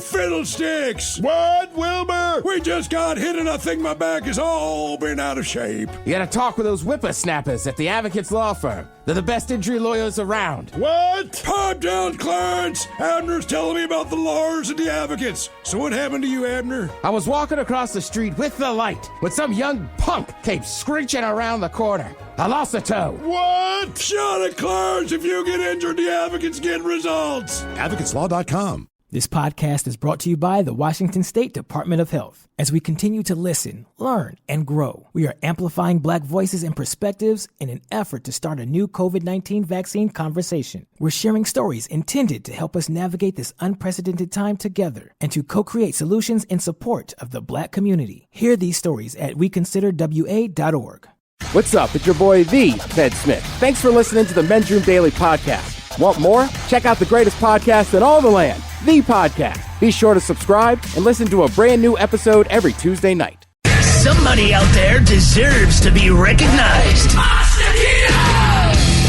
fiddlesticks! What, Wilbur? We just got hit and I think my back has all been out of shape. You gotta talk with those whippersnappers at the Advocates Law Firm. They're the best injury lawyers around. What? Pipe down, Clarence! Abner's telling me about the lawyers and the advocates. So what happened to you, Abner? I was walking across the street with the light when some young punk came screeching around the corner. I lost a toe. What? Shut it, Clarence! If you get injured, the advocates get results. AdvocatesLaw.com. This podcast is brought to you by the Washington State Department of Health. As we continue to listen, learn, and grow, we are amplifying Black voices and perspectives in an effort to start a new COVID-19 vaccine conversation. We're sharing stories intended to help us navigate this unprecedented time together and to co-create solutions in support of the Black community. Hear these stories at weconsiderwa.org. What's up? It's your boy, The Ted Smith. Thanks for listening to the Men's Room Daily Podcast. Want more? Check out the greatest podcast in all the land, The Podcast. Be sure to subscribe and listen to a brand new episode every Tuesday night. Somebody out there deserves to be recognized.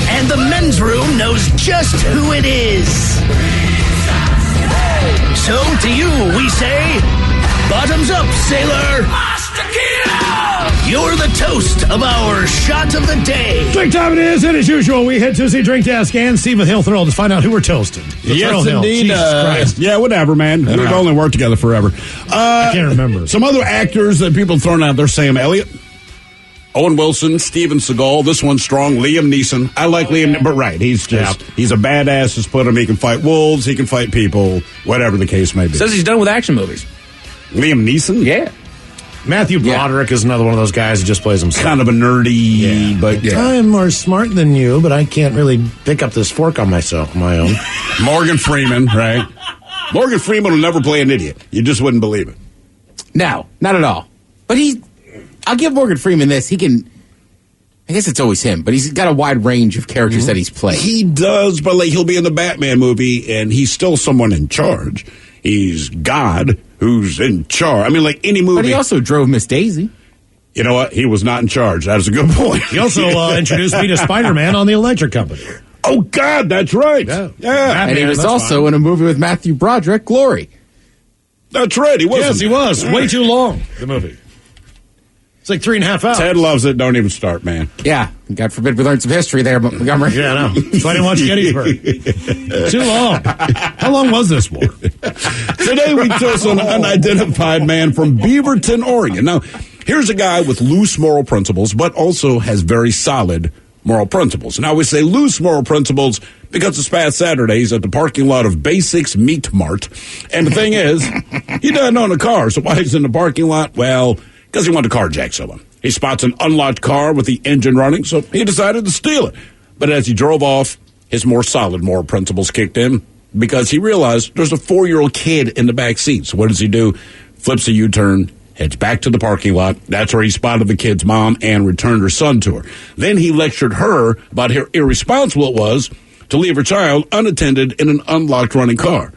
And the Men's Room knows just who it is. So to you, we say, bottoms up, sailor. You're the toast of our shot of the day. Drink time it is, and as usual, we head to the drink desk and Steve with Hill Thrill to find out who we're toasting. Yes, Hill. indeed. Jesus Christ. Yeah, whatever, man. We've only worked together forever. I can't remember. Some other actors that people have thrown out there: Sam Elliott, Owen Wilson, Steven Seagal. This one's strong. Liam Neeson. I like Liam, but right, he's a badass. Just put him. He can fight wolves. He can fight people. Whatever the case may be. Says he's done with action movies. Liam Neeson. Yeah. Matthew Broderick is another one of those guys who just plays himself. Kind of a nerdy, but I'm more smart than you, but I can't really pick up this fork on my own. Morgan Freeman, right? Morgan Freeman will never play an idiot. You just wouldn't believe it. No, not at all. But I'll give Morgan Freeman this. He can, I guess it's always him, but he's got a wide range of characters that he's played. He does, but like he'll be in the Batman movie, and he's still someone in charge. He's God who's in charge. I mean, like any movie. But he also drove Miss Daisy. You know what? He was not in charge. That is a good point. He also introduced me to Spider-Man on the Electric Company. Oh, God, that's right. Yeah. Batman, and he was also in a movie with Matthew Broderick, Glory. That's right. He was. Yes, he was. Way too long, the movie. It's like 3.5 hours. Ted loves it. Don't even start, man. Yeah. God forbid we learned some history there, Montgomery. Yeah, I know. So I didn't watch Gettysburg. Too long. How long was this war? Today we toast an unidentified man from Beaverton, Oregon. Now, here's a guy with loose moral principles, but also has very solid moral principles. Now, we say loose moral principles because this past Saturday he's at the parking lot of Basics Meat Mart. And the thing is, he doesn't own a car, so why he's in the parking lot? Well, because he wanted to carjack someone. He spots an unlocked car with the engine running, so he decided to steal it. But as he drove off, his more solid moral principles kicked in because he realized there's a 4-year-old kid in the back seat. So what does he do? Flips a U-turn, heads back to the parking lot. That's where he spotted the kid's mom and returned her son to her. Then he lectured her about how irresponsible it was to leave her child unattended in an unlocked running car.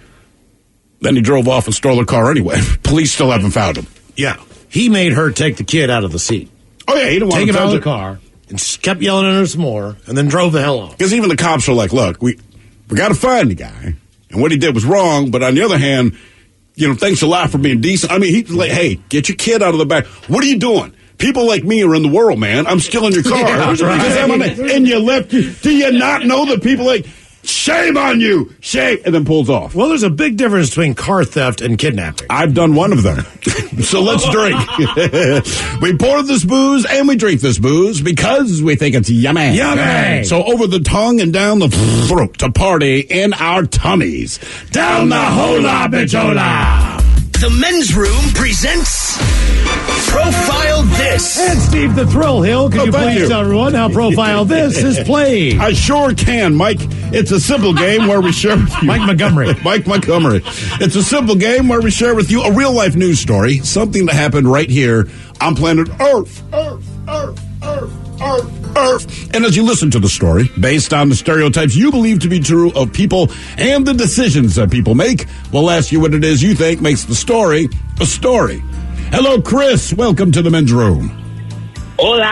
Then he drove off and stole her car anyway. Police still haven't found him. Yeah. He made her take the kid out of the seat. Oh, yeah, he didn't want to to take him out of the car and kept yelling at her some more and then drove the hell off. Because even the cops are like, look, we got to find the guy. And what he did was wrong. But on the other hand, thanks a lot for being decent. I mean, he's like, hey, get your kid out of the back. What are you doing? People like me are in the world, man. I'm still in your car. Yeah, right. And you left. Do you not know that people like, shame on you, shame, and then pulls off? Well, there's a big difference between car theft and kidnapping. I've done one of them. So let's drink. We pour this booze and we drink this booze because we think it's yummy. Yummy. So over the tongue and down the throat to party in our tummies. Down the hola bichola. The Men's Room presents Profile This. And Steve the Thrill Hill, could you thank please tell everyone how Profile This is played? I sure can, Mike. It's a simple game where we share with you. Mike Montgomery. It's a simple game where we share with you a real-life news story, something that happened right here on planet Earth. And as you listen to the story, based on the stereotypes you believe to be true of people and the decisions that people make, we'll ask you what it is you think makes the story a story. Hello, Chris. Welcome to the Men's Room. Hola.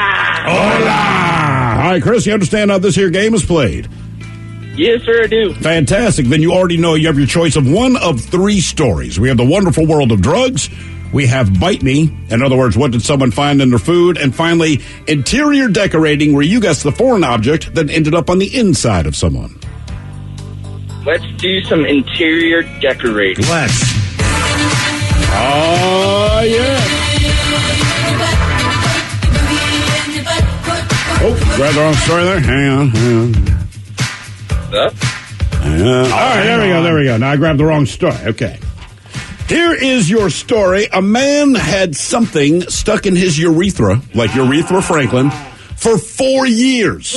Hola. All right, Chris, you understand how this here game is played? Yes, sir, I do. Fantastic. Then you already know you have your choice of one of three stories. We have The Wonderful World of Drugs. We have Bite Me. In other words, what did someone find in their food? And finally, Interior Decorating, where you guess the foreign object that ended up on the inside of someone. Let's do some interior decorating. Let's. Oh, yeah. Oh, grab the wrong story there. Hang on. Huh? All right, there we go. Now I grabbed the wrong story. Okay. Here is your story. A man had something stuck in his urethra, like Urethra Franklin, for 4 years.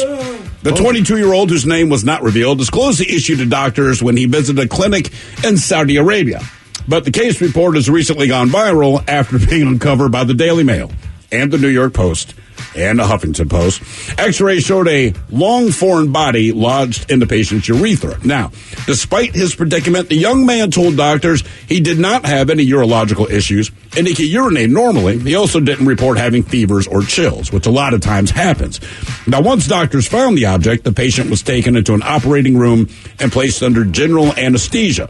The 22-year-old, whose name was not revealed, disclosed the issue to doctors when he visited a clinic in Saudi Arabia. But the case report has recently gone viral after being uncovered by the Daily Mail and the New York Post and the Huffington Post. X-rays showed a long foreign body lodged in the patient's urethra. Now, despite his predicament, the young man told doctors he did not have any urological issues and he could urinate normally. He also didn't report having fevers or chills, which a lot of times happens. Now, once doctors found the object, the patient was taken into an operating room and placed under general anesthesia.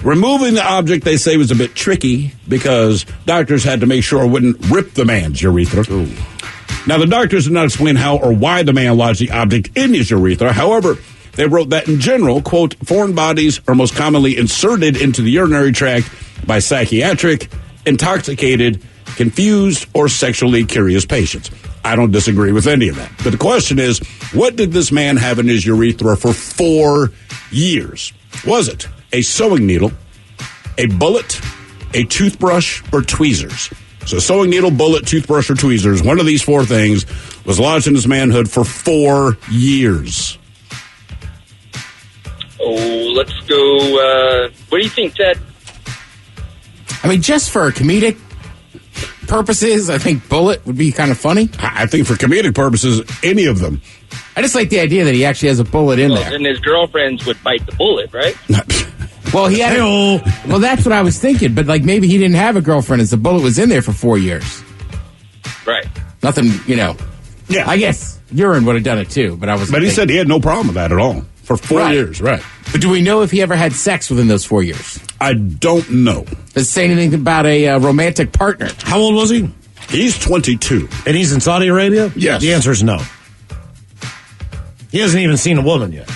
Removing the object, they say, was a bit tricky because doctors had to make sure it wouldn't rip the man's urethra. Ooh. Now, the doctors did not explain how or why the man lodged the object in his urethra. However, they wrote that in general, quote, foreign bodies are most commonly inserted into the urinary tract by psychiatric, intoxicated, confused, or sexually curious patients. I don't disagree with any of that. But the question is, what did this man have in his urethra for 4 years? Was it a sewing needle, a bullet, a toothbrush, or tweezers? So sewing needle, bullet, toothbrush, or tweezers, one of these four things was lodged in his manhood for 4 years. Oh, let's go. What do you think, Ted? I mean, just for comedic purposes, I think bullet would be kind of funny. I think for comedic purposes, any of them. I just like the idea that he actually has a bullet in there. And his girlfriends would bite the bullet, right? Well, he had. Well, that's what I was thinking. But like, maybe he didn't have a girlfriend, as the bullet was in there for 4 years. Right. Nothing, Yeah. I guess urine would have done it too. But he said he had no problem with that at all for 4 years. Right. But do we know if he ever had sex within those 4 years? I don't know. Does it say anything about a romantic partner? How old was he? He's 22. And he's in Saudi Arabia? Yes. The answer is no. He hasn't even seen a woman yet.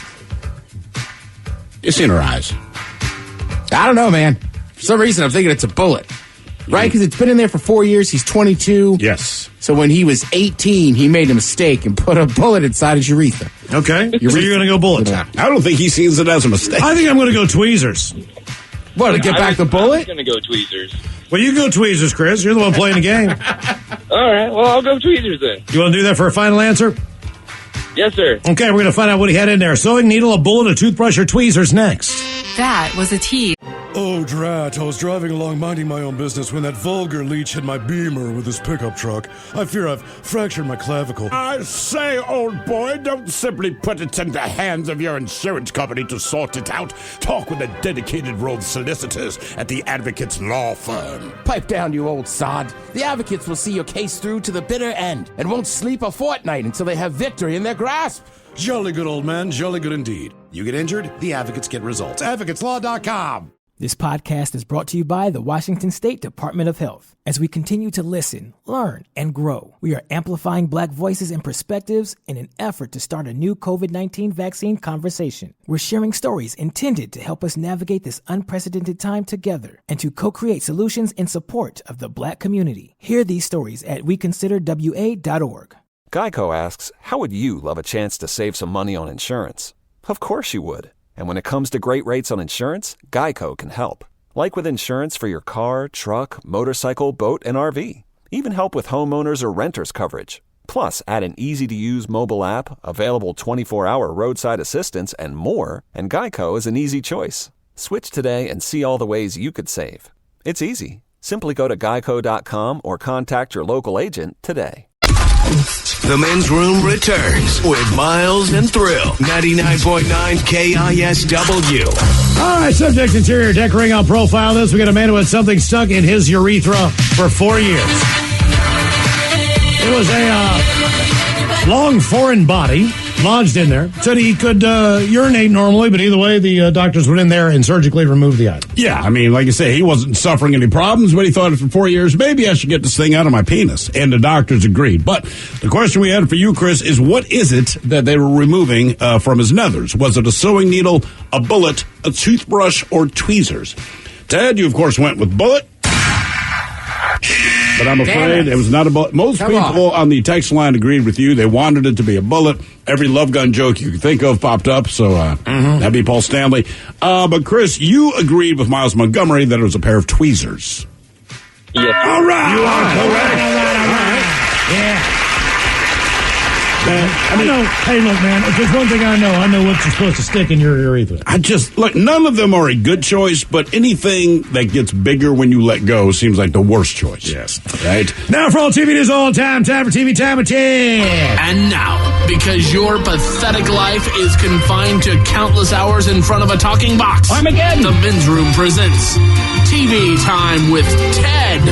You've seen her eyes. I don't know, man. For some reason, I'm thinking it's a bullet. Right? Because it's been in there for 4 years. He's 22. Yes. So when he was 18, he made a mistake and put a bullet inside his urethra. Okay. So you're going to go bullet. I don't think he sees it as a mistake. I think I'm going to go tweezers. What, to get back the bullet? I was going to go tweezers. Well, you go tweezers, Chris. You're the one playing the game. All right. Well, I'll go tweezers then. You want to do that for a final answer? Yes, sir. Okay, we're going to find out what he had in there. Sewing needle, a bullet, a toothbrush, or tweezers next. That was a tease. Oh, drat. I was driving along minding my own business when that vulgar leech hit my Beamer with his pickup truck. I fear I've fractured my clavicle. I say, old boy, don't simply put it in the hands of your insurance company to sort it out. Talk with the dedicated road solicitors at the Advocates Law Firm. Pipe down, you old sod. The Advocates will see your case through to the bitter end and won't sleep a fortnight until they have victory in their grasp. Jolly good, old man. Jolly good indeed. You get injured, the Advocates get results. AdvocatesLaw.com. This podcast is brought to you by the Washington State Department of Health. As we continue to listen, learn, and grow, we are amplifying Black voices and perspectives in an effort to start a new COVID-19 vaccine conversation. We're sharing stories intended to help us navigate this unprecedented time together and to co-create solutions in support of the Black community. Hear these stories at weconsiderwa.org. Geico asks, how would you love a chance to save some money on insurance? Of course you would. And when it comes to great rates on insurance, Geico can help. Like with insurance for your car, truck, motorcycle, boat, and RV. Even help with homeowners or renters coverage. Plus, add an easy-to-use mobile app, available 24-hour roadside assistance, and more, and Geico is an easy choice. Switch today and see all the ways you could save. It's easy. Simply go to geico.com or contact your local agent today. The Men's Room returns with Miles and Thrill. 99.9 KISW. All right, subject interior decorating. I'll profile this. We got a man who had something stuck in his urethra for 4 years. It was a long foreign body lodged in there. Said he could urinate normally, but either way, the doctors went in there and surgically removed the item. Yeah, I mean, like you say, he wasn't suffering any problems, but he thought for 4 years, maybe I should get this thing out of my penis. And the doctors agreed. But the question we had for you, Chris, is what is it that they were removing from his nethers? Was it a sewing needle, a bullet, a toothbrush, or tweezers? Ted, you, of course, went with bullet. But I'm afraid it was not a bullet. Most people on the text line agreed with you. They wanted it to be a bullet. Every love gun joke you could think of popped up, so that'd be Paul Stanley. But, Chris, you agreed with Miles Montgomery that it was a pair of tweezers. Yes. All right. You are correct. All right. Yeah. I know. Hey, look, man. If there's one thing I know what you're supposed to stick in your urethra. Look, none of them are a good choice, but anything that gets bigger when you let go seems like the worst choice. Yes. Right? Now for all TV news all time for TV time of 10. And now, because your pathetic life is confined to countless hours in front of a talking box, Armageddon. The Men's Room presents TV Time with Ted.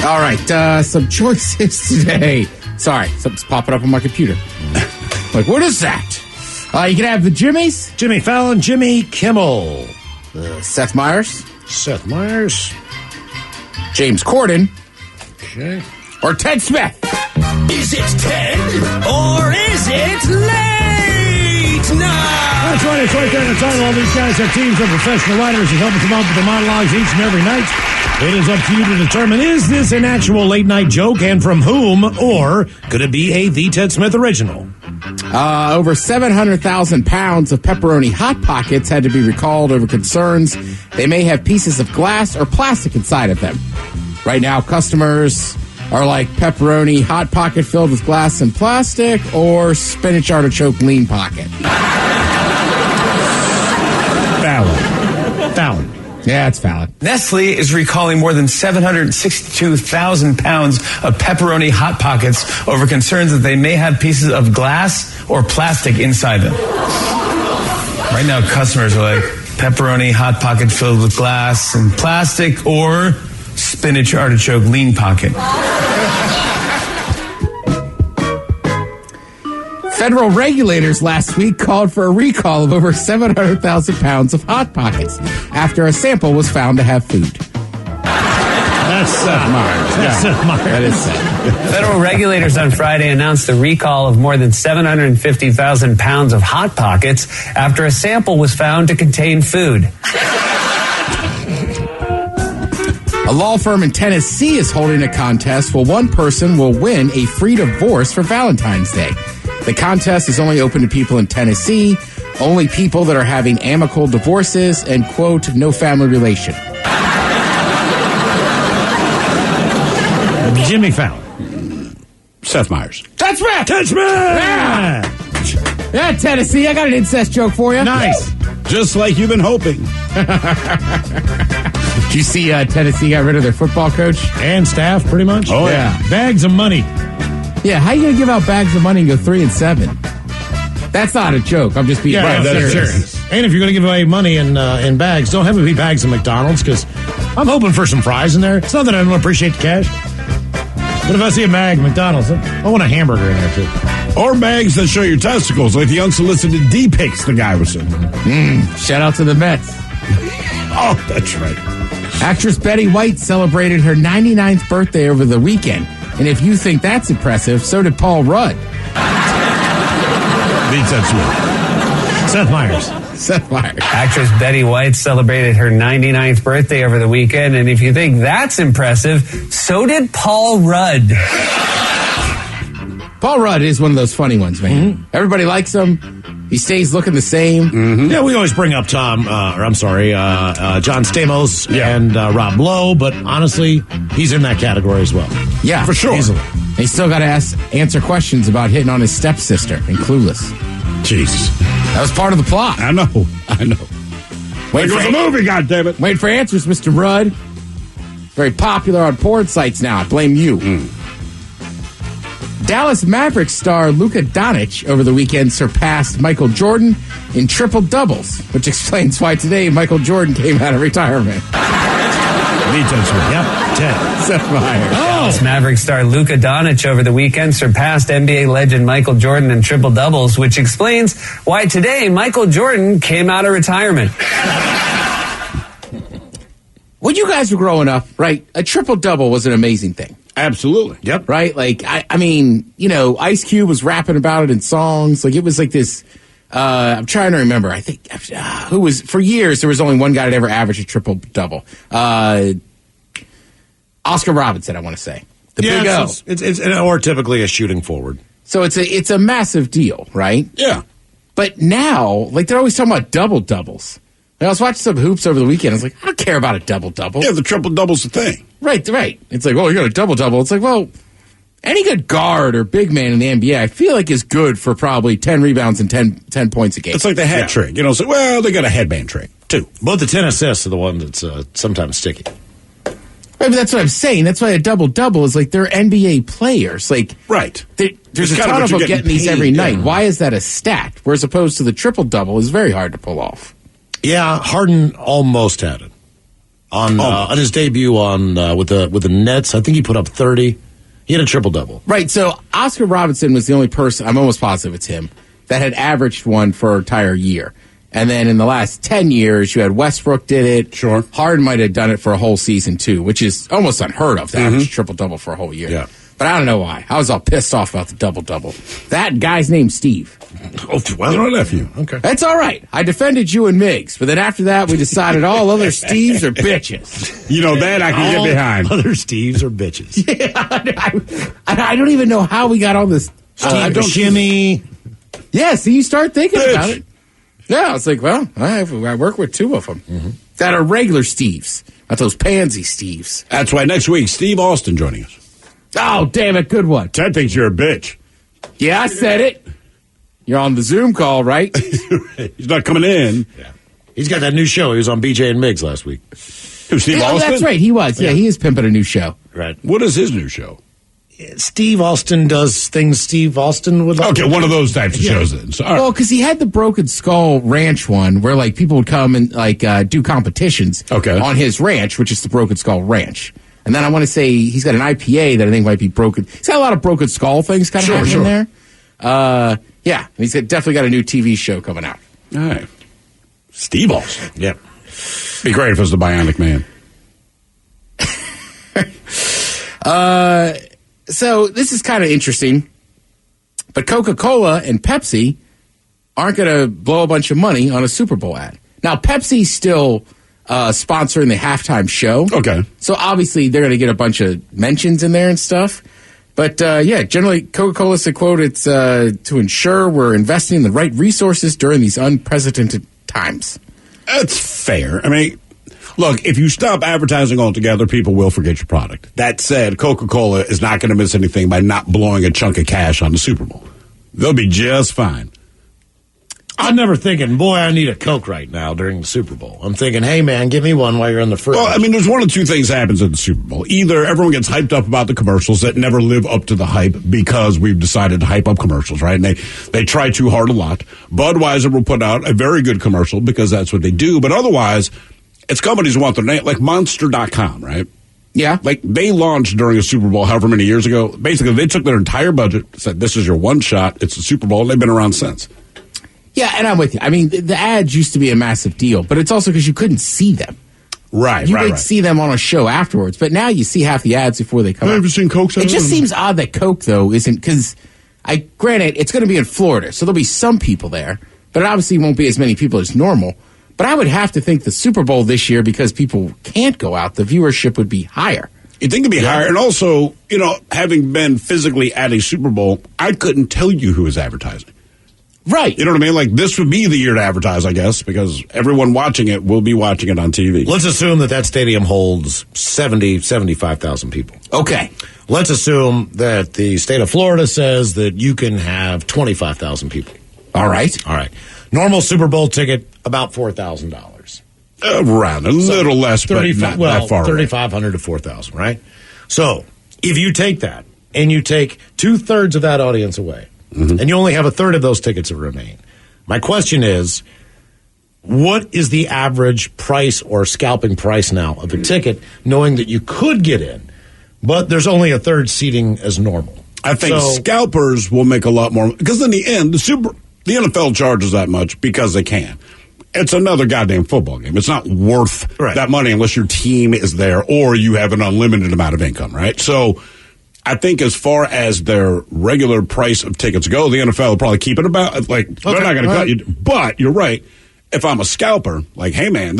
All right, some choices today. Sorry, something's popping up on my computer. Like, what is that? You can have the Jimmys. Jimmy Fallon, Jimmy Kimmel. Seth Meyers. Seth Meyers. James Corden. Okay. Or Ted Smith. Is it Ted or is it late night? That's right, it's right there in the title. All these guys have teams of professional writers who help come up with the monologues each and every night. It is up to you to determine, is this an actual late-night joke, and from whom, or could it be a The Ted Smith original? Over 700,000 pounds of pepperoni Hot Pockets had to be recalled over concerns they may have pieces of glass or plastic inside of them. Right now, customers are like pepperoni Hot Pocket filled with glass and plastic, or spinach artichoke lean pocket. Fallon. Yeah, it's valid. Nestle is recalling more than 762,000 pounds of pepperoni Hot Pockets over concerns that they may have pieces of glass or plastic inside them. Right now, customers are like pepperoni Hot Pocket filled with glass and plastic, or spinach artichoke lean pocket. Federal regulators last week called for a recall of over 700,000 pounds of Hot Pockets after a sample was found to have food. That's Seth Meyers. Seth Meyers. That is Seth. Federal regulators on Friday announced the recall of more than 750,000 pounds of Hot Pockets after a sample was found to contain food. A law firm in Tennessee is holding a contest where one person will win a free divorce for Valentine's Day. The contest is only open to people in Tennessee, only people that are having amicable divorces, and, quote, no family relation. Jimmy Fallon. Seth Meyers. That's right! Ted Smith! Yeah, Tennessee, I got an incest joke for you. Nice. Just like you've been hoping. Did you see Tennessee got rid of their football coach? And staff, pretty much? Oh, yeah. Bags of money. Yeah, how you going to give out bags of money and go 3-7? That's not a joke. I'm just being serious. And if you're going to give away money in bags, don't have it be bags of McDonald's, because I'm hoping for some fries in there. It's not that I don't appreciate the cash. But if I see a bag of McDonald's, I want a hamburger in there, too. Or bags that show your testicles, like the unsolicited D pics the guy was in. Shout out to the Mets. Oh, that's right. Actress Betty White celebrated her 99th birthday over the weekend. And if you think that's impressive, so did Paul Rudd. Seth Meyers. Seth Meyers. Actress Betty White celebrated her 99th birthday over the weekend, and if you think that's impressive, so did Paul Rudd. Paul Rudd is one of those funny ones, man. Mm-hmm. Everybody likes him. He stays looking the same. Mm-hmm. Yeah, we always bring up John Stamos and Rob Lowe, but honestly, he's in that category as well. Yeah, for sure. Easily. He's still got to answer questions about hitting on his stepsister in Clueless. Jeez. That was part of the plot. I know. Wait for the movie, goddammit. Wait for answers, Mr. Rudd. Very popular on porn sites now. I blame you. Dallas Mavericks star Luka Doncic over the weekend surpassed Michael Jordan in triple doubles, which explains why today Michael Jordan came out of retirement. Me, Ted Smith. Yep, Ted. Seth Meyers. Dallas Mavericks star Luka Doncic over the weekend surpassed NBA legend Michael Jordan in triple-doubles, which explains why today Michael Jordan came out of retirement. When you guys were growing up, right, a triple-double was an amazing thing. Absolutely. Yep. Right? Like, I mean, you know, Ice Cube was rapping about it in songs. Like, it was like this, I'm trying to remember. I think, who was, for years, there was only one guy that ever averaged a triple-double. Oscar Robinson, I want to say. The Big O. It's or typically a shooting forward. So it's a massive deal, right? Yeah. But now, like, they're always talking about double-doubles. I was watching some hoops over the weekend. I was like, I don't care about a double-double. Yeah, the triple-double's the thing. Right. It's like, oh, you got a double-double. It's like, well, any good guard or big man in the NBA, I feel like is good for probably 10 rebounds and 10 points a game. It's like the hat trick. You know, so, well, they got a headband trick, too. But the 10 assists are the one that's sometimes sticky. Right, but that's what I'm saying. That's why a double-double is like they're NBA players. Like, right. There's a ton of them getting these every night. Why is that a stat? Whereas opposed to the triple-double is very hard to pull off. Yeah, Harden almost had it on his debut with the Nets. I think he put up 30. He had a triple double. Right. So Oscar Robinson was the only person. I'm almost positive it's him that had averaged one for an entire year. And then in the last 10 years, you had Westbrook did it. Sure. Harden might have done it for a whole season too, which is almost unheard of to average triple double for a whole year. Yeah. But I don't know why. I was all pissed off about the double-double. That guy's name's Steve. Oh, well, your nephew. Okay. That's all right. I defended you and Miggs, but then after that, we decided all other Steves are bitches. You know, that I can get behind. Other Steves are bitches. Yeah, I don't even know how we got all this. Steve Buscemi. Yeah, see, you start thinking about it. Yeah, it's like, well, I work with two of them that are regular Steves, not those pansy Steves. That's why next week, Steve Austin joining us. Oh, damn it. Good one. Ted thinks you're a bitch. Yeah, I said it. You're on the Zoom call, right? He's not coming in. Yeah. He's got that new show. He was on BJ and Miggs last week. Who, Steve Austin? That's right. He was. Yeah, he is pimping a new show. Right. What is his new show? Steve Austin does things Steve Austin would like. Okay, one of those types of shows then. So, Well, because he had the Broken Skull Ranch one where, like, people would come and, like, do competitions on his ranch, which is the Broken Skull Ranch. And then I want to say he's got an IPA that I think might be broken. He's got a lot of Broken Skull things kind of happening there. Yeah, he's definitely got a new TV show coming out. All right. Steve Austin. Yep. Be great if it was the Bionic Man. So this is kind of interesting, but Coca-Cola and Pepsi aren't going to blow a bunch of money on a Super Bowl ad. Now, Pepsi's still sponsoring the halftime show. Okay. So obviously they're going to get a bunch of mentions in there and stuff. But yeah, generally Coca-Cola said, quote, it's to ensure we're investing in the right resources during these unprecedented times. That's fair. I mean, look, if you stop advertising altogether, people will forget your product. That said, Coca-Cola is not going to miss anything by not blowing a chunk of cash on the Super Bowl. They'll be just fine. I'm never thinking, boy, I need a Coke right now during the Super Bowl. I'm thinking, hey, man, give me one while you're in the fridge. Well, I mean, there's one of two things happens at the Super Bowl. Either everyone gets hyped up about the commercials that never live up to the hype because we've decided to hype up commercials, right? And they try too hard a lot. Budweiser will put out a very good commercial because that's what they do. But otherwise, it's companies who want their name, like Monster.com, right? Yeah. Like, they launched during a Super Bowl however many years ago. Basically, they took their entire budget, said, this is your one shot. It's the Super Bowl. And they've been around since. Yeah, and I'm with you. I mean, the ads used to be a massive deal, but it's also because you couldn't see them. Right, you would see them on a show afterwards, but now you see half the ads before they come out. Have you seen Coke? It just seems odd that Coke, though, isn't, because, granted, it's going to be in Florida, so there'll be some people there, but it obviously won't be as many people as normal. But I would have to think the Super Bowl this year, because people can't go out, the viewership would be higher. You'd think it'd be higher. And also, you know, having been physically at a Super Bowl, I couldn't tell you who was advertising. Right. You know what I mean? Like, this would be the year to advertise, I guess, because everyone watching it will be watching it on TV. Let's assume that stadium holds 75,000 people. Okay. Let's assume that the state of Florida says that you can have 25,000 people. All right. Normal Super Bowl ticket, about $4,000. Around a little less, but not that far. 3,500 to 4,000, right? So, if you take that and you take 2/3 of that audience away, and you only have 1/3 of those tickets that remain. My question is, what is the average price or scalping price now of a ticket, knowing that you could get in, but there's only a third seating as normal? I think scalpers will make a lot more, because in the end, the NFL charges that much because they can. It's another goddamn football game. It's not worth that money unless your team is there or you have an unlimited amount of income, right? So I think as far as their regular price of tickets go, the NFL will probably keep it about, they're not going to cut you. But you're right. If I'm a scalper, hey, man,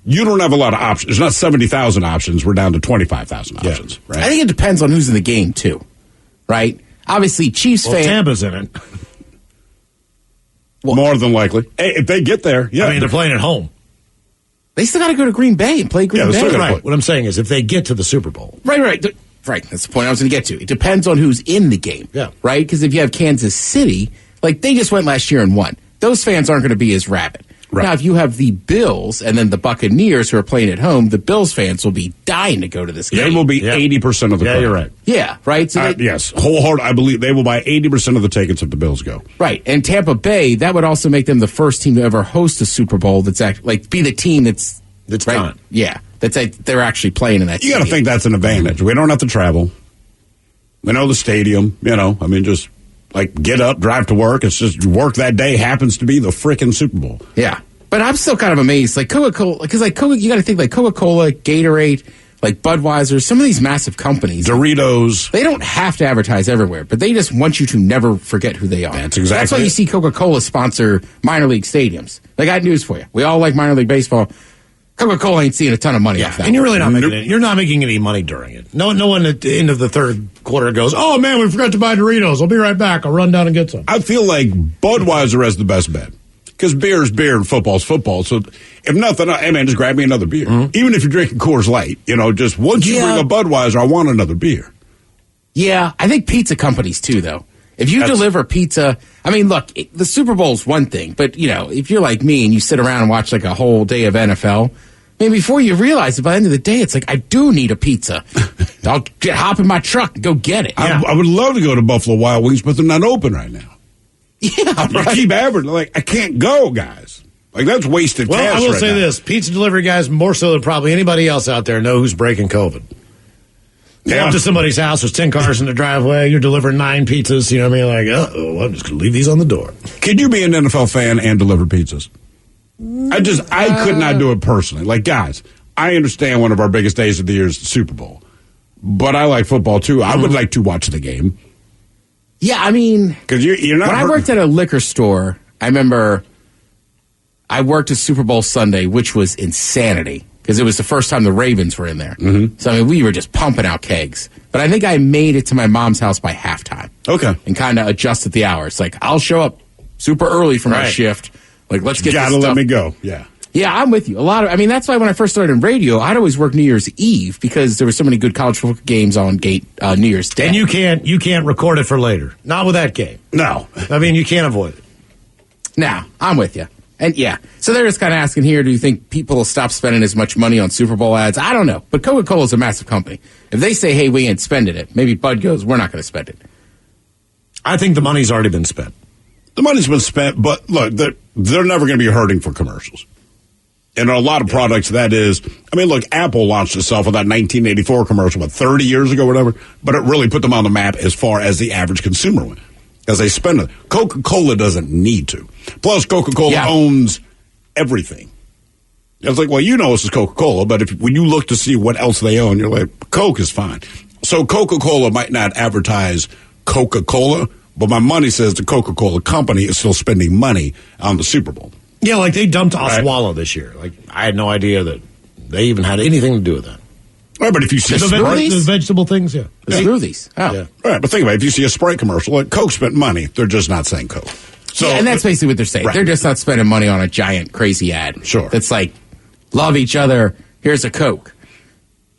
you don't have a lot of options. There's not 70,000 options. We're down to 25,000 options, right? I think it depends on who's in the game, too, right? Obviously, Chiefs fans. Tampa's in it. Well, more than likely. Hey, if they get there, yeah. I mean, they're playing at home. They still got to go to Green Bay and play Green Bay. Right. What I'm saying is if they get to the Super Bowl. Right. Right. That's the point I was going to get to. It depends on who's in the game. Yeah. Right? Because if you have Kansas City, they just went last year and won. Those fans aren't going to be as rabid. Right. Now, if you have the Bills and then the Buccaneers who are playing at home, the Bills fans will be dying to go to this game. They will be 80% of the crowd. Yeah, you're right. Yeah, right? So yes, wholehearted. I believe they will buy 80% of the tickets if the Bills go. Right. And Tampa Bay, that would also make them the first team to ever host a Super Bowl that's actually, be the team that's right. Gone. Yeah. They're actually playing in that You got to think that's an advantage. We don't have to travel. We know the stadium, just get up, drive to work. It's just work that day happens to be the frickin' Super Bowl. Yeah. But I'm still kind of amazed. Coca-Cola, because you got to think Coca-Cola, Gatorade, Budweiser, some of these massive companies. Doritos. They don't have to advertise everywhere, but they just want you to never forget who they are. That's why you see Coca-Cola sponsor minor league stadiums. I got news for you. We all like minor league baseball. Coca-Cola ain't seeing a ton of money off that. And you're really not making you're not making any money during it. No one at the end of the third quarter goes, "Oh man, we forgot to buy Doritos. I'll be right back. I'll run down and get some." I feel like Budweiser has the best bet. Because beer is beer and football's football. So if nothing, hey man, just grab me another beer. Mm-hmm. Even if you're drinking Coors Light, just once you bring a Budweiser, I want another beer. Yeah, I think pizza companies too, though. If you deliver pizza, look, the Super Bowl's one thing, but if you're like me and you sit around and watch a whole day of NFL, before you realize it, by the end of the day, it's I do need a pizza. I'll hop in my truck and go get it. Yeah. I would love to go to Buffalo Wild Wings, but they're not open right now. Yeah, right. I keep averaging, I can't go, guys. That's wasted cash. Well, I will say now. this. Pizza delivery guys, more so than probably anybody else out there, know who's breaking COVID. You go up to somebody's house, there's 10 cars in the driveway, you're delivering 9 pizzas, I'm just going to leave these on the door. Could you be an NFL fan and deliver pizzas? I could not do it personally. Guys, I understand one of our biggest days of the year is the Super Bowl, but I like football too. I would like to watch the game. Yeah, because you're not. When I worked at a liquor store, I remember I worked a Super Bowl Sunday, which was insanity because it was the first time the Ravens were in there. Mm-hmm. So we were just pumping out kegs. But I think I made it to my mom's house by halftime. Okay, and kind of adjusted the hours. I'll show up super early for my shift. Let's get. Gotta this let stuff. Me go. Yeah. Yeah, I'm with you. That's why when I first started in radio, I'd always work New Year's Eve because there were so many good college football games on New Year's Day. And you can't record it for later. Not with that game. No. You can't avoid it. No, I'm with you. And yeah, so they're just kind of asking here, do you think people will stop spending as much money on Super Bowl ads? I don't know. But Coca-Cola is a massive company. If they say, hey, we ain't spending it, maybe Bud goes, we're not going to spend it. I think the money's already been spent. The money's been spent, but look, they're never going to be hurting for commercials. And a lot of products, that is, look, Apple launched itself with that 1984 commercial, 30 years ago, whatever, but it really put them on the map as far as the average consumer went, because they spend it. Coca-Cola doesn't need to. Plus, Coca-Cola owns everything. It's this is Coca-Cola, but when you look to see what else they own, you're like, Coke is fine. So Coca-Cola might not advertise Coca-Cola, but my money says the Coca-Cola company is still spending money on the Super Bowl. Yeah, they dumped Oswaldo this year. I had no idea that they even had anything to do with that. Right, but if you see the vegetable things, the smoothies. Oh. Yeah. Right, but think about it. If you see a Sprite commercial, Coke spent money. They're just not saying Coke. So, and that's basically what they're saying. Right. They're just not spending money on a giant, crazy ad. Sure. That's love each other. Here's a Coke.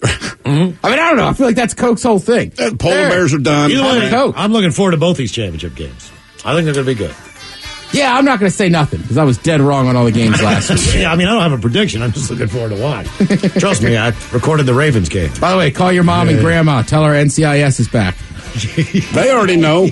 Mm-hmm. I don't know. I feel like that's Coke's whole thing. Polar bears are done. Either way, Coke. I'm looking forward to both these championship games. I think they're going to be good. Yeah, I'm not going to say nothing because I was dead wrong on all the games last week. Yeah, I don't have a prediction. I'm just looking forward to watch. Trust me, I recorded the Ravens game. By the way, call your mom and grandma. Tell her NCIS is back. They already know.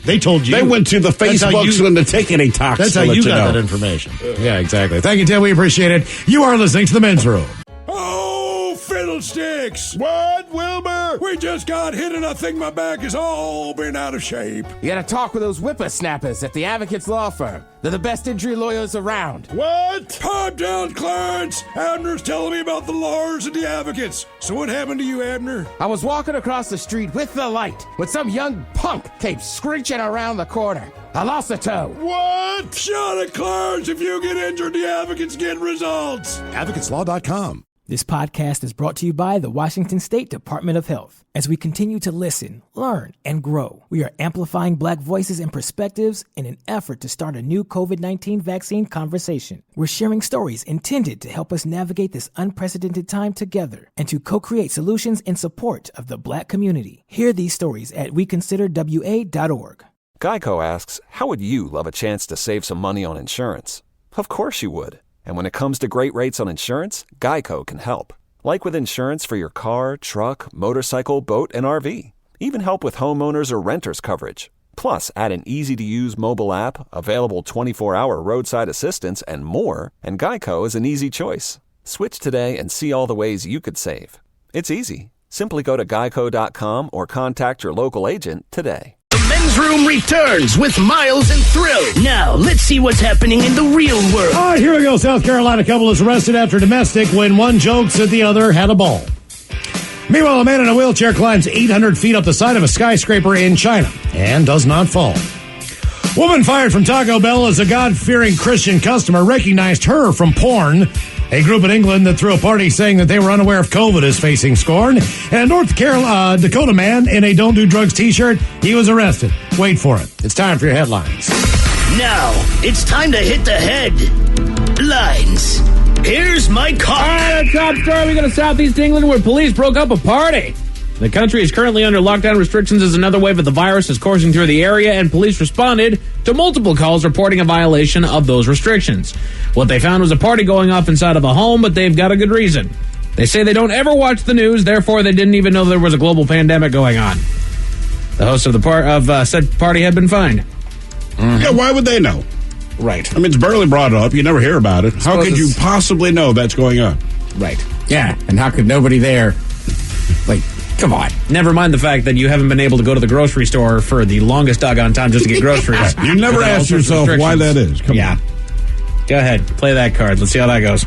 They told you. They went to the Facebooks and the ticketing talks. That's how you got that information. Yeah, exactly. Thank you, Tim. We appreciate it. You are listening to The Men's Room. Oh, fiddlesticks! What, Wilbur? We just got hit and I think my back is all been out of shape. You gotta talk with those whippersnappers at the Advocates Law Firm. They're the best injury lawyers around. What? Pipe down, Clarence! Abner's telling me about the lawyers and the advocates. So what happened to you, Abner? I was walking across the street with the light when some young punk came screeching around the corner. I lost a toe. What? Shut it, Clarence! If you get injured, the advocates get results. AdvocatesLaw.com. This podcast is brought to you by the Washington State Department of Health. As we continue to listen, learn, and grow, we are amplifying Black voices and perspectives in an effort to start a new COVID-19 vaccine conversation. We're sharing stories intended to help us navigate this unprecedented time together and to co-create solutions in support of the Black community. Hear these stories at weconsiderwa.org. Geico asks, how would you love a chance to save some money on insurance? Of course you would. And when it comes to great rates on insurance, Geico can help. Like with insurance for your car, truck, motorcycle, boat, and RV. Even help with homeowners or renters coverage. Plus, add an easy-to-use mobile app, available 24-hour roadside assistance, and more, and Geico is an easy choice. Switch today and see all the ways you could save. It's easy. Simply go to geico.com or contact your local agent today. Men's Room returns with Miles and Thrill. Now, let's see what's happening in the real world. All right, here we go. South Carolina couple is arrested after domestic when one jokes that the other had a ball. Meanwhile, a man in a wheelchair climbs 800 feet up the side of a skyscraper in China and does not fall. Woman fired from Taco Bell as a God-fearing Christian customer recognized her from porn. A group in England that threw a party saying that they were unaware of COVID is facing scorn. And a North Dakota man in a Don't Do Drugs t-shirt, he was arrested. Wait for it. It's time for your headlines. Now, it's time to hit the headlines. Here's my call. All right, our top story. We go to Southeast England where police broke up a party. The country is currently under lockdown restrictions as another wave of the virus is coursing through the area, and police responded to multiple calls reporting a violation of those restrictions. What they found was a party going off inside of a home, but they've got a good reason. They say they don't ever watch the news, therefore they didn't even know there was a global pandemic going on. The host of the said party had been fined. Mm-hmm. Yeah, why would they know? Right. I mean, it's barely brought up. You never hear about it. How could you possibly know that's going on? Right. Yeah, and how could nobody there, come on. Never mind the fact that you haven't been able to go to the grocery store for the longest doggone time just to get groceries. You never asked yourself why that is. Come on. Go ahead. Play that card. Let's see how that goes.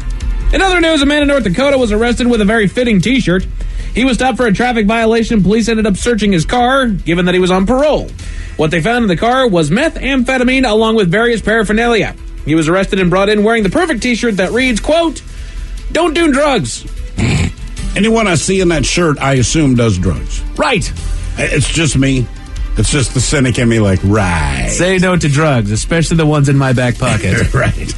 In other news, a man in North Dakota was arrested with a very fitting t-shirt. He was stopped for a traffic violation. Police ended up searching his car, given that he was on parole. What they found in the car was methamphetamine along with various paraphernalia. He was arrested and brought in wearing the perfect t-shirt that reads, quote, "Don't do drugs." Anyone I see in that shirt, I assume, does drugs. Right. It's just me. It's just the cynic in me right. Say no to drugs, especially the ones in my back pocket. Right.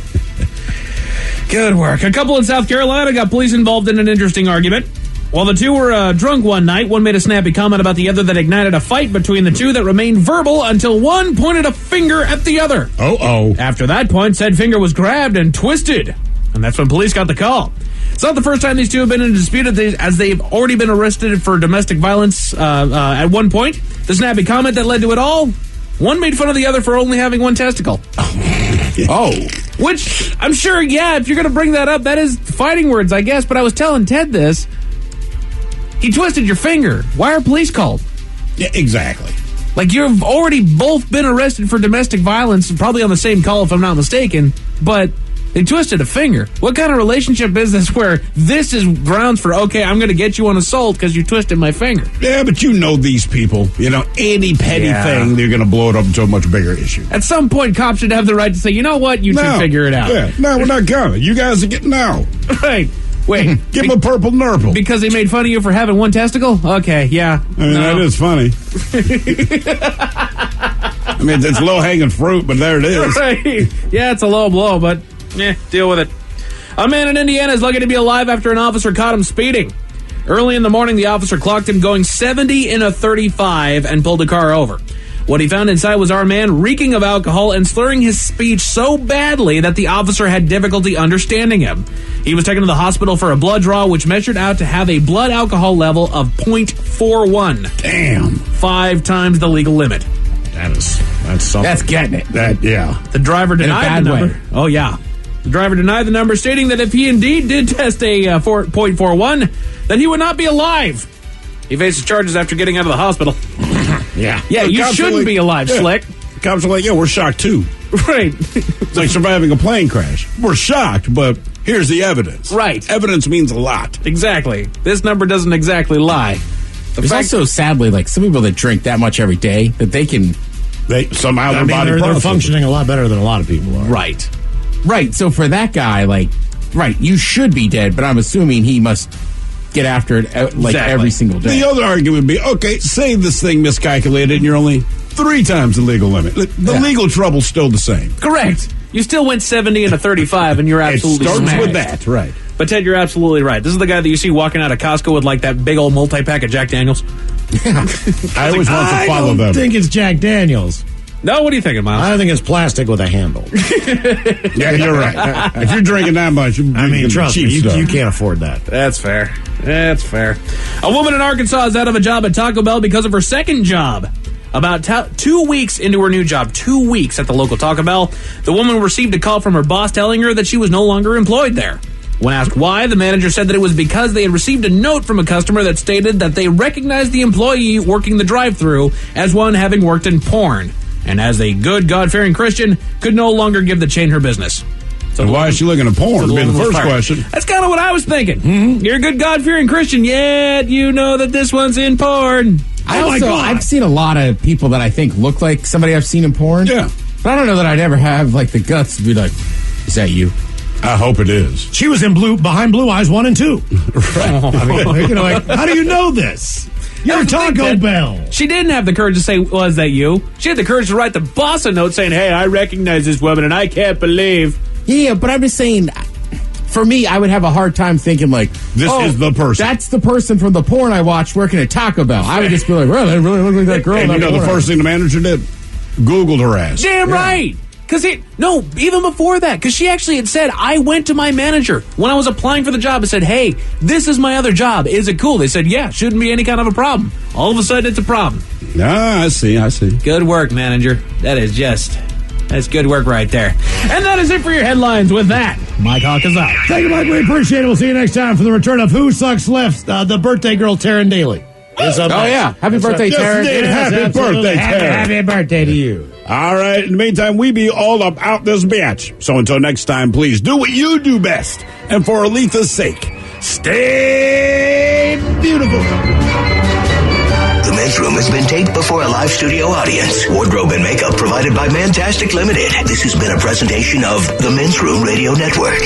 Good work. A couple in South Carolina got police involved in an interesting argument. While the two were drunk one night, one made a snappy comment about the other that ignited a fight between the two that remained verbal until one pointed a finger at the other. Uh-oh. After that point, said finger was grabbed and twisted. And that's when police got the call. It's not the first time these two have been in a dispute, as they've already been arrested for domestic violence at one point. The snappy comment that led to it all, one made fun of the other for only having one testicle. Oh. Which, I'm sure, if you're going to bring that up, that is fighting words, I guess. But I was telling Ted this. He twisted your finger. Why are police called? Yeah, exactly. You've already both been arrested for domestic violence, probably on the same call if I'm not mistaken, but they twisted a finger. What kind of relationship is this where this is grounds for, okay, I'm going to get you on assault because you twisted my finger? Yeah, but you know these people. Any petty thing, they're going to blow it up into a much bigger issue. At some point, cops should have the right to say, you know what, you two figure it out. Yeah, no, we're not going. You guys are getting out. Right. Wait. Give him a purple nurple. Because they made fun of you for having one testicle? Okay, yeah. That is funny. It's low-hanging fruit, but there it is. Right. Yeah, it's a low blow, but deal with it. A man in Indiana is lucky to be alive after an officer caught him speeding. Early in the morning, the officer clocked him going 70 in a 35 and pulled the car over. What he found inside was our man reeking of alcohol and slurring his speech so badly that the officer had difficulty understanding him. He was taken to the hospital for a blood draw, which measured out to have a blood alcohol level of 0.41. Damn. 5 times the legal limit. That's something. That's getting it. The driver denied the number. Oh, yeah. The driver denied the number, stating that if he indeed did test a 0.41, then he would not be alive. He faces charges after getting out of the hospital. Yeah, you shouldn't be alive, Slick. Cops are like, we're shocked too. Right. It's like surviving a plane crash. We're shocked, but here's the evidence. Right. Evidence means a lot. Exactly. This number doesn't exactly lie. There's also, sadly, like some people that drink that much every day that they can... somehow their body they're functioning a lot better than a lot of people are. Right. Right, so for that guy, you should be dead, but I'm assuming he must get after it every single day. The other argument would be, okay, say this thing miscalculated and you're only 3 times the legal limit. The legal trouble's still the same. Correct. You still went 70 and a 35, and you're absolutely It starts smashed. with that, right. But, Ted, you're absolutely right. This is the guy that you see walking out of Costco with, that big old multi-pack of Jack Daniels. I always want to follow them. I don't think it's Jack Daniels. No, what are you thinking, Miles? I think it's plastic with a handle. Yeah, you're right. If you're drinking that much, trust me, you can't afford that. That's fair. That's fair. A woman in Arkansas is out of a job at Taco Bell because of her second job. About 2 weeks into her new job, 2 weeks at the local Taco Bell, the woman received a call from her boss telling her that she was no longer employed there. When asked why, the manager said that it was because they had received a note from a customer that stated that they recognized the employee working the drive-thru as one having worked in porn, and as a good God-fearing Christian, could no longer give the chain her business. So why is she looking at porn? Would be the first question. That's kind of what I was thinking. Mm-hmm. You're a good God-fearing Christian, yet you know that this one's in porn. I've seen a lot of people that I think look like somebody I've seen in porn. Yeah. But I don't know that I'd ever have the guts to be like, is that you? I hope it is. She was in Behind Blue Eyes 1 and 2. Right. How do you know this? You're Taco Bell. She didn't have the courage to say, well, is that you? She had the courage to write the boss a note saying, hey, I recognize this woman and I can't believe. Yeah, but I'm just saying, for me, I would have a hard time thinking this is the person. That's the person from the porn I watched working at Taco Bell. I would just be like, well, they really look like that girl. And the first thing the manager did? Googled her ass. Damn right. Even before that, because she actually had said, I went to my manager when I was applying for the job and said, hey, this is my other job. Is it cool? They said, yeah, shouldn't be any kind of a problem. All of a sudden, it's a problem. Ah, I see. Good work, manager. That's good work right there. And that is it for your headlines. With that, Mike Hawk is out. Thank you, Mike. We appreciate it. We'll see you next time for the return of Who Sucks Left, the birthday girl, Taryn Daly. Yeah. Happy birthday, Taryn. Happy birthday, Taryn. Happy birthday to you. All right. In the meantime, we be all about this bitch. So until next time, please do what you do best. And for Aletha's sake, stay beautiful. The Men's Room has been taped before a live studio audience. Wardrobe and makeup provided by Mantastic Limited. This has been a presentation of the Men's Room Radio Network.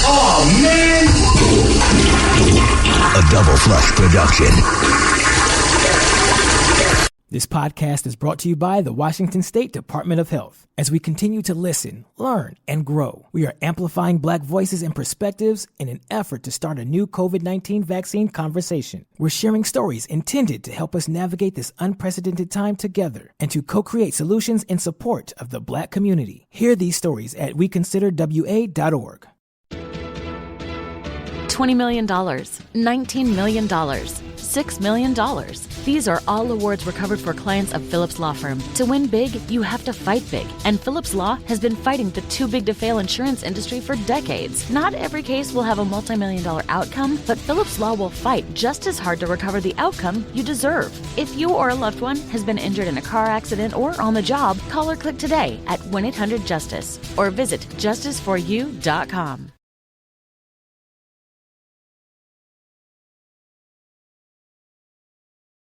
Oh, man! A Double Flush production. This podcast is brought to you by the Washington State Department of Health. As we continue to listen, learn, and grow, we are amplifying Black voices and perspectives in an effort to start a new COVID-19 vaccine conversation. We're sharing stories intended to help us navigate this unprecedented time together and to co-create solutions in support of the Black community. Hear these stories at weconsiderwa.org. $20 million, $19 million, $6 million. These are all awards recovered for clients of Phillips Law Firm. To win big, you have to fight big. And Phillips Law has been fighting the too big to fail insurance industry for decades. Not every case will have a multi-million-dollar outcome, but Phillips Law will fight just as hard to recover the outcome you deserve. If you or a loved one has been injured in a car accident or on the job, call or click today at 1-800-JUSTICE or visit justiceforyou.com.